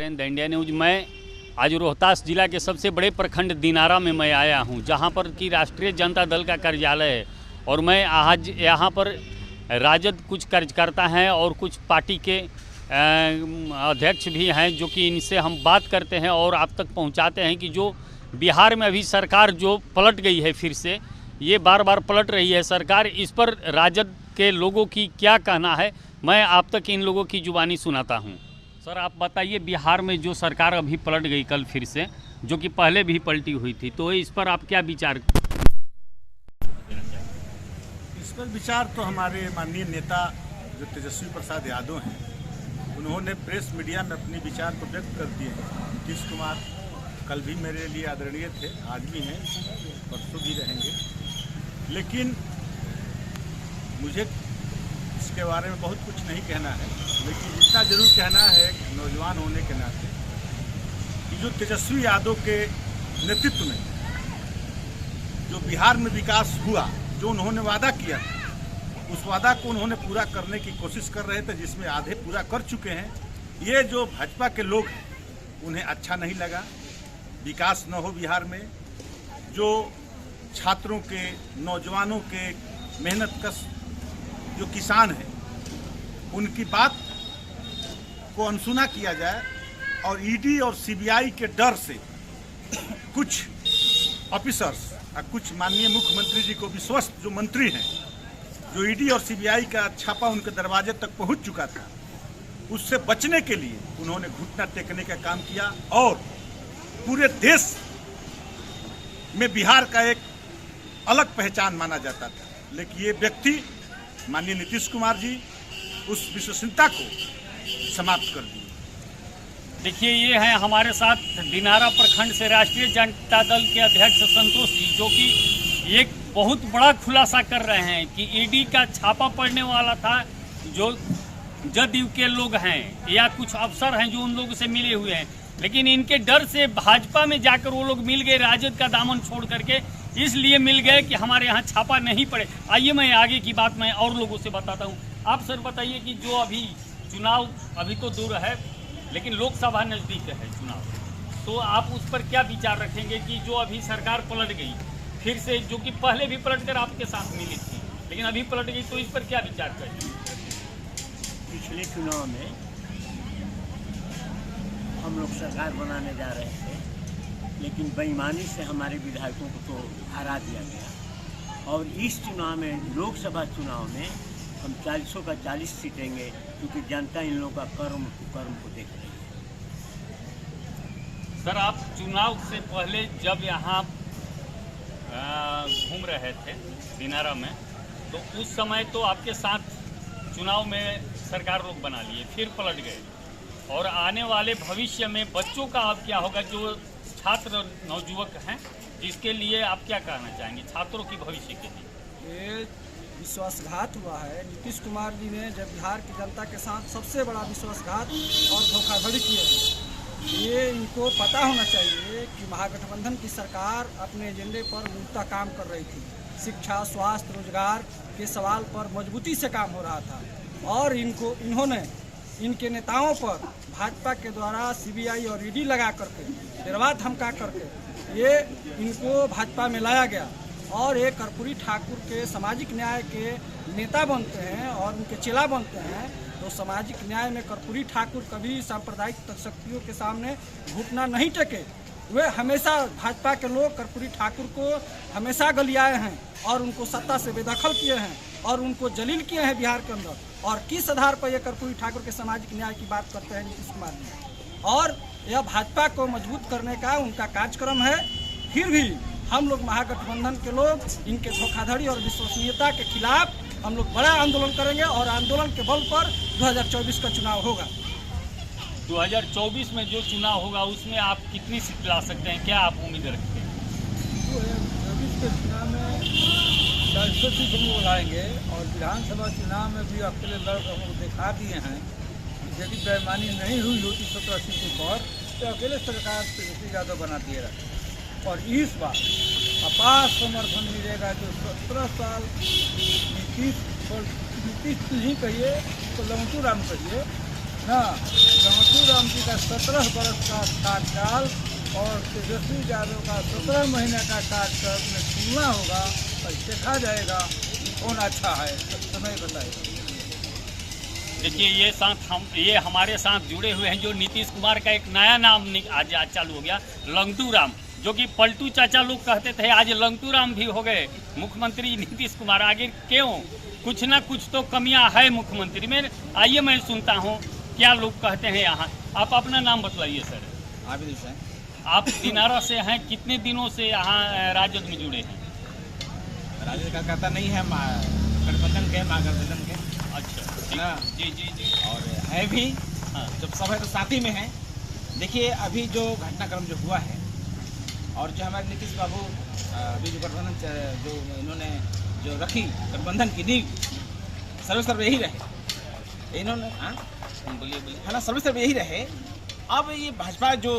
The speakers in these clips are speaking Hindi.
रहे हैं द इंडिया न्यूज। मैं आज रोहतास जिला के सबसे बड़े प्रखंड दिनारा में मैं आया हूं, जहां पर कि राष्ट्रीय जनता दल का कार्यालय है। और मैं आज यहाँ पर राजद कुछ कार्यकर्ता हैं और कुछ पार्टी के अध्यक्ष भी हैं, जो कि इनसे हम बात करते हैं और आप तक पहुंचाते हैं कि जो बिहार में अभी सरकार जो पलट गई है, फिर से ये बार बार पलट रही है सरकार, इस पर राजद के लोगों की क्या कहना है, मैं आप तक इन लोगों की जुबानी सुनाता हूं। सर आप बताइए, बिहार में जो सरकार अभी पलट गई कल फिर से, जो कि पहले भी पलटी हुई थी, तो इस पर आप क्या विचार? इस पर विचार तो हमारे माननीय नेता जो तेजस्वी प्रसाद यादव हैं, उन्होंने प्रेस मीडिया में अपने विचार को व्यक्त कर दिए हैं। नीतीश कुमार कल भी मेरे लिए आदरणीय थे, आज भी हैं, परसों भी रहेंगे। लेकिन मुझे इसके बारे में बहुत कुछ नहीं कहना है, लेकिन इतना जरूर कहना है नौजवान होने के नाते कि जो तेजस्वी यादव के नेतृत्व में जो बिहार में विकास हुआ, जो उन्होंने वादा किया, उस वादा को उन्होंने पूरा करने की कोशिश कर रहे थे, जिसमें आधे पूरा कर चुके हैं। ये जो भाजपा के लोग हैं, उन्हें अच्छा नहीं लगा विकास न हो बिहार में। जो छात्रों के, नौजवानों के, मेहनतकश जो किसान हैं, उनकी बात को अनसुना किया जाए और ईडी और सीबीआई के डर से कुछ ऑफिसर्स और कुछ माननीय मुख्यमंत्री जी को विश्वस्त जो मंत्री हैं, जो ईडी और सीबीआई का छापा उनके दरवाजे तक पहुंच चुका था, उससे बचने के लिए उन्होंने घुटना टेकने का काम किया। और पूरे देश में बिहार का एक अलग पहचान माना जाता था, लेकिन ये व्यक्ति माननीय नीतीश कुमार जी उस विश्वसनीयता को समाप्त कर दिए। देखिए, ये हैं हमारे साथ दिनारा प्रखंड से राष्ट्रीय जनता दल के अध्यक्ष संतोष जी, जो कि एक बहुत बड़ा खुलासा कर रहे हैं कि ईडी का छापा पड़ने वाला था। जो जदयू के लोग हैं या कुछ अफसर हैं जो उन लोगों से मिले हुए हैं, लेकिन इनके डर से भाजपा में जाकर वो लोग मिल गए, राजद का दामन छोड़ करके इसलिए मिल गए कि हमारे यहाँ छापा नहीं पड़े। आइए मैं आगे की बात मैं और लोगों से बताता हूँ। आप सर बताइए कि जो अभी चुनाव अभी तो दूर है, लेकिन लोकसभा नज़दीक है चुनाव, तो आप उस पर क्या विचार रखेंगे कि जो अभी सरकार पलट गई फिर से, जो कि पहले भी पलट कर आपके साथ मिली थी लेकिन अभी पलट गई, तो इस पर क्या विचार करेंगे? पिछले चुनाव में हम लोग सरकार बनाने जा रहे थे, लेकिन बेईमानी से हमारे विधायकों को तो हरा दिया गया। और इस चुनाव में, लोकसभा चुनाव में, हम 40 का 40 जीतेंगे, क्योंकि जनता इन लोगों का कर्म को देख रही है। सर आप चुनाव से पहले जब यहाँ घूम रहे थे दिनारा में, तो उस समय तो आपके साथ चुनाव में सरकार लोग बना लिए, फिर पलट गए, और आने वाले भविष्य में बच्चों का अब क्या होगा, जो छात्र नवयुवक हैं, जिसके लिए आप क्या कहना चाहेंगे छात्रों की भविष्य के लिए? ये विश्वासघात हुआ है। नीतीश कुमार जी ने जब बिहार की जनता के साथ सबसे बड़ा विश्वासघात और धोखाधड़ी किए हैं, ये इनको पता होना चाहिए कि महागठबंधन की सरकार अपने एजेंडे पर मूलतः काम कर रही थी। शिक्षा, स्वास्थ्य, रोजगार के सवाल पर मजबूती से काम हो रहा था, और इन्होंने इनके नेताओं पर भाजपा के द्वारा सीबीआई और ईडी लगा करके, डरवा धमका करके ये इनको भाजपा में लाया गया, और एक कर्पूरी ठाकुर के सामाजिक न्याय के नेता बनते हैं और उनके चेला बनते हैं। तो सामाजिक न्याय में कर्पूरी ठाकुर कभी सांप्रदायिक शक्तियों के सामने घुटना नहीं टेके। वे हमेशा, भाजपा के लोग कर्पूरी ठाकुर को हमेशा गलियाए हैं और उनको सत्ता से बेदखल किए हैं और उनको जलील किए हैं बिहार के अंदर। और किस आधार पर ये कर्पूरी ठाकुर के सामाजिक न्याय की बात करते हैं नीतीश कुमार जी? और यह भाजपा को मजबूत करने का उनका कार्यक्रम है। फिर भी हम लोग महागठबंधन के लोग इनके धोखाधड़ी और विश्वसनीयता के खिलाफ हम लोग बड़ा आंदोलन करेंगे, और आंदोलन के बल पर 2024 का चुनाव होगा। 2024 में जो चुनाव होगा उसमें आप कितनी सीट ला सकते हैं, क्या आप उम्मीद रखते हैं? 2024 के चुनाव में 400 सीट हम बुलाएंगे, और विधानसभा चुनाव में भी अकेले लड़ हम दिखा दिए हैं। यदि बेईमानी नहीं हुई होती 17 सीटों पर, तो अकेले सरकार तेजस्वी यादव बना दिए रहते। और इस बार अपार समर्थन मिलेगा। जो 17 साल नीतीश नहीं कहिए तो लंगटू राम कहिए, ना लंगटू राम जी का 17 वर्ष का कार्यकाल और तेजस्वी यादव का 17 महीने का कार्यकाल में तुलना होगा और देखा जाएगा कौन अच्छा है, समय बताएगा। देखिए ये हमारे साथ जुड़े हुए हैं जो नीतीश कुमार का एक नया नाम आज चालू हो गया, लंगटू राम, जो कि पलटू चाचा लोग कहते थे, आज लंगटू राम भी हो गए मुख्यमंत्री नीतीश कुमार। आगे क्यों? कुछ ना कुछ तो कमियां है मुख्यमंत्री में। आइए मैं सुनता हूं क्या लोग कहते हैं यहाँ। आप अपना नाम बतलाइए सर। आबिद हुसैन। आप दिनारा से हैं, कितने दिनों से यहाँ राजद में जुड़े हैं? राजद का कहता नहीं है, गठबंधन के, महागठबंधन के। अच्छा है ना? जी जी जी। और है भी, हाँ। जब सब है तो साथ ही में है। देखिए अभी जो घटनाक्रम जो हुआ है और जो हमारे नीतीश बाबू अभी जो गठबंधन जो इन्होंने जो रखी गठबंधन की नींव, सर्वे यही रहे इन्होंने। हाँ बोलिए बोलिए। है ना, सर्वे यही रहे। अब ये भाजपा जो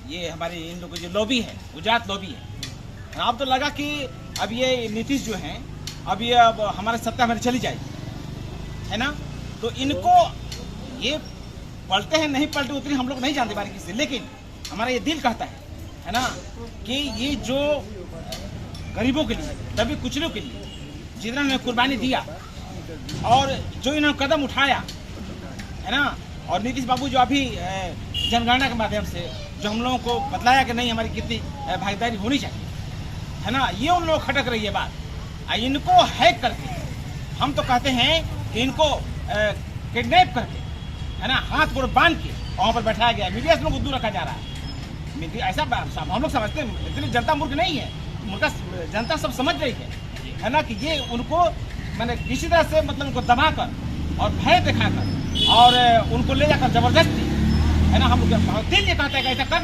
ये हमारे इन लोगों की जो लॉबी है, गुजरात लॉबी है, अब तो लगा कि अब ये नीतीश जो हैं अब ये अब हमारे सत्ता में चली जाएगी, है ना। तो इनको ये पलटे हैं नहीं पलटे उतनी हम लोग नहीं जानते बारीकी से, लेकिन हमारा ये दिल कहता है ना, कि ये जो गरीबों के लिए, दबे कुचलों के लिए जितना उन्होंने कुर्बानी दिया और जो इन्होंने कदम उठाया, है ना, और नीतीश बाबू जो अभी जनगणना के माध्यम से जो हम लोगों को बतलाया कि नहीं हमारी कितनी भागीदारी होनी चाहिए, है ना, ये उन लोग खटक रही है बात। इनको हैक करके हम तो कहते हैं कि इनको किडनैप करके, है ना, हाथ गोड़ बांध के वहाँ पर बैठाया गया। मीडिया से लोग दूर रखा जा रहा है। मीडिया ऐसा हम लोग समझते हैं, इतनी जनता मूर्ख नहीं है, उनका जनता सब समझ रही है ना, कि ये उनको मैंने किसी तरह से मतलब उनको दबाकर और भय दिखाकर और उनको ले जाकर जबरदस्ती, है ना, हम दिल ये कहता है कि ऐसा कर